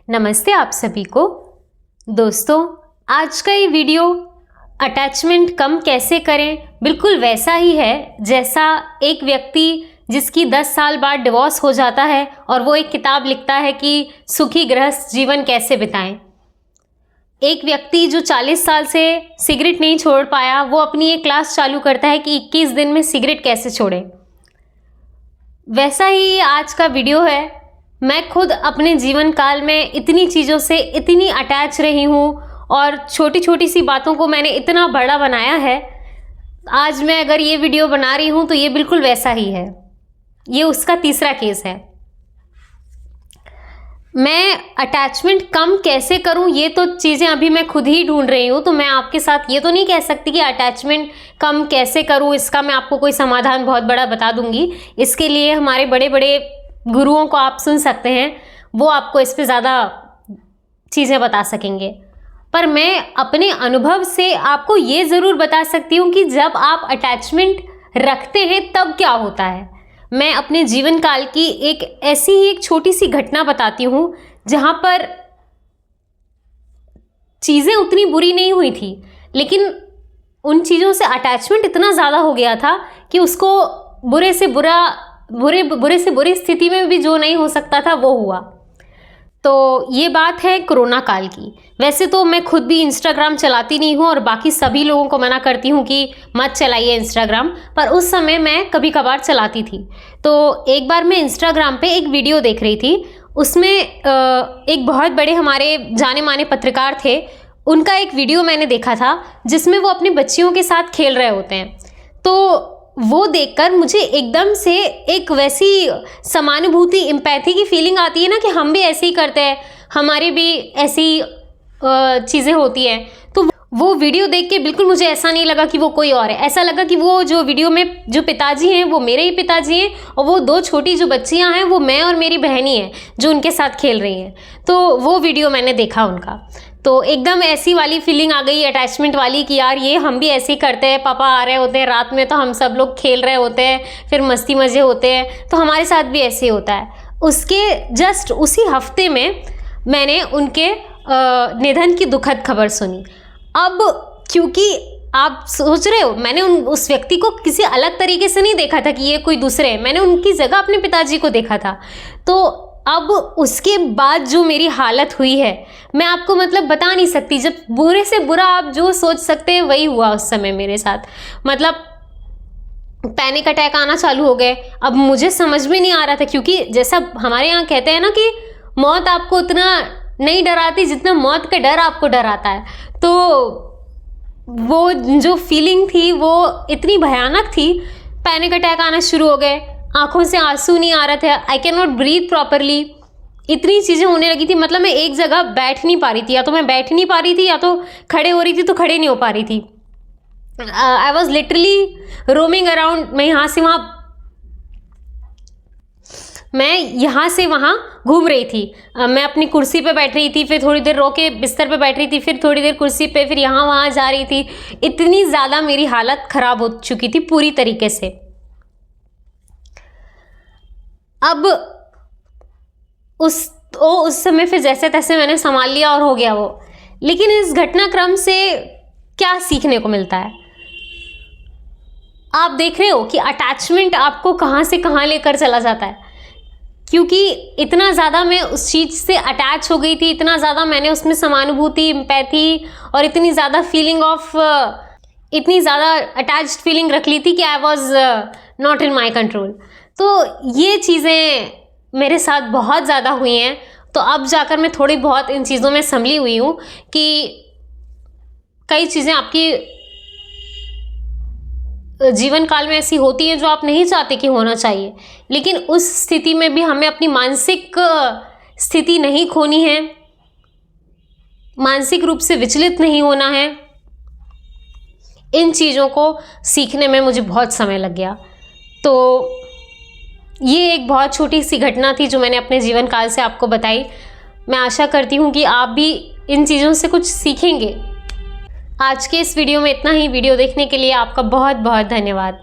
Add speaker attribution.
Speaker 1: नमस्ते आप सभी को। दोस्तों, आज का ये वीडियो अटैचमेंट कम कैसे करें बिल्कुल वैसा ही है जैसा एक व्यक्ति जिसकी 10 साल बाद डिवोर्स हो जाता है और वो एक किताब लिखता है कि सुखी गृहस्थ जीवन कैसे बिताएं। एक व्यक्ति जो 40 साल से सिगरेट नहीं छोड़ पाया, वो अपनी एक क्लास चालू करता है कि 21 दिन में सिगरेट कैसे छोड़ें। वैसा ही आज का वीडियो है। मैं खुद अपने जीवन काल में इतनी चीज़ों से इतनी अटैच रही हूँ और छोटी छोटी सी बातों को मैंने इतना बड़ा बनाया है। आज मैं अगर ये वीडियो बना रही हूँ तो ये बिल्कुल वैसा ही है। ये उसका तीसरा केस है। मैं अटैचमेंट कम कैसे करूँ, ये तो चीज़ें अभी मैं खुद ही ढूंढ रही हूँ। तो मैं आपके साथ ये तो नहीं कह सकती कि अटैचमेंट कम कैसे करूँ, इसका मैं आपको कोई समाधान बहुत बड़ा बता दूँगी। इसके लिए हमारे बड़े बड़े गुरुओं को आप सुन सकते हैं, वो आपको इस पे ज़्यादा चीज़ें बता सकेंगे। पर मैं अपने अनुभव से आपको ये ज़रूर बता सकती हूँ कि जब आप अटैचमेंट रखते हैं तब क्या होता है। मैं अपने जीवन काल की एक छोटी सी घटना बताती हूँ जहाँ पर चीज़ें उतनी बुरी नहीं हुई थी, लेकिन उन चीज़ों से अटैचमेंट इतना ज़्यादा हो गया था कि उसको बुरे से बुरी स्थिति में भी जो नहीं हो सकता था वो हुआ। तो ये बात है कोरोना काल की। वैसे तो मैं खुद भी इंस्टाग्राम चलाती नहीं हूँ और बाकी सभी लोगों को मना करती हूँ कि मत चलाइए इंस्टाग्राम, पर उस समय मैं कभी कभार चलाती थी। तो एक बार मैं इंस्टाग्राम पे एक वीडियो देख रही थी। उसमें एक बहुत बड़े हमारे जाने माने पत्रकार थे, उनका एक वीडियो मैंने देखा था जिसमें वो अपनी बच्चियों के साथ खेल रहे होते हैं। तो वो देखकर मुझे एकदम से एक वैसी समानुभूति, एम्पैथी की फीलिंग आती है ना कि हम भी ऐसे ही करते हैं, हमारी भी ऐसी चीज़ें होती हैं। तो वो वीडियो देख के बिल्कुल मुझे ऐसा नहीं लगा कि वो कोई और है। ऐसा लगा कि वो जो वीडियो में जो पिताजी हैं वो मेरे ही पिताजी हैं और वो 2 छोटी जो बच्चियां हैं वो मैं और मेरी बहनी है जो उनके साथ खेल रही हैं। तो वो वीडियो मैंने देखा उनका, तो एकदम ऐसी वाली फीलिंग आ गई, अटैचमेंट वाली, कि यार ये हम भी ऐसे ही करते हैं। पापा आ रहे होते हैं रात में तो हम सब लोग खेल रहे होते हैं, फिर मस्ती मज़े होते हैं, तो हमारे साथ भी ऐसे ही होता है। उसके जस्ट उसी हफ्ते में मैंने उनके निधन की दुखद खबर सुनी। अब क्योंकि आप सोच रहे हो, मैंने उस व्यक्ति को किसी अलग तरीके से नहीं देखा था कि ये कोई दूसरे है, मैंने उनकी जगह अपने पिताजी को देखा था। तो अब उसके बाद जो मेरी हालत हुई है मैं आपको मतलब बता नहीं सकती। जब बुरे से बुरा आप जो सोच सकते हैं वही हुआ उस समय मेरे साथ। मतलब पैनिक अटैक आना चालू हो गए। अब मुझे समझ में नहीं आ रहा था, क्योंकि जैसा हमारे यहाँ कहते हैं ना कि मौत आपको उतना नहीं डराती जितना मौत का डर आपको डराता है। तो वो जो फीलिंग थी वो इतनी भयानक थी। पैनिक अटैक आना शुरू हो गए, आंखों से आंसू नहीं आ रहे थे, I can not breathe properly, इतनी चीज़ें होने लगी थी। मतलब मैं एक जगह बैठ नहीं पा रही थी, या तो मैं बैठ नहीं पा रही थी या तो खड़े हो रही थी तो खड़े नहीं हो पा रही थी। I was literally roaming around. मैं यहाँ से वहाँ घूम रही थी। मैं अपनी कुर्सी पे बैठ रही थी, फिर थोड़ी देर रो के बिस्तर पे बैठ रही थी, फिर थोड़ी देर कुर्सी पे, फिर यहाँ वहाँ जा रही थी। इतनी ज़्यादा मेरी हालत ख़राब हो चुकी थी पूरी तरीके से। अब उस समय फिर जैसे तैसे मैंने संभाल लिया और हो गया वो। लेकिन इस घटनाक्रम से क्या सीखने को मिलता है? आप देख रहे हो कि अटैचमेंट आपको कहाँ से कहाँ लेकर चला जाता है। क्योंकि इतना ज़्यादा मैं उस चीज़ से अटैच हो गई थी, इतना ज़्यादा मैंने उसमें समानुभूति, एम्पैथी और इतनी ज़्यादा अटैच्ड फीलिंग रख ली थी कि I was not in my control. तो ये चीज़ें मेरे साथ बहुत ज़्यादा हुई हैं। तो अब जाकर मैं थोड़ी बहुत इन चीज़ों में संभली हुई हूँ कि कई चीज़ें आपकी जीवन काल में ऐसी होती हैं जो आप नहीं चाहते कि होना चाहिए, लेकिन उस स्थिति में भी हमें अपनी मानसिक स्थिति नहीं खोनी है, मानसिक रूप से विचलित नहीं होना है। इन चीज़ों को सीखने में मुझे बहुत समय लग गया। तो ये एक बहुत छोटी सी घटना थी जो मैंने अपने जीवन काल से आपको बताई। मैं आशा करती हूँ कि आप भी इन चीज़ों से कुछ सीखेंगे। आज के इस वीडियो में इतना ही। वीडियो देखने के लिए आपका बहुत बहुत धन्यवाद।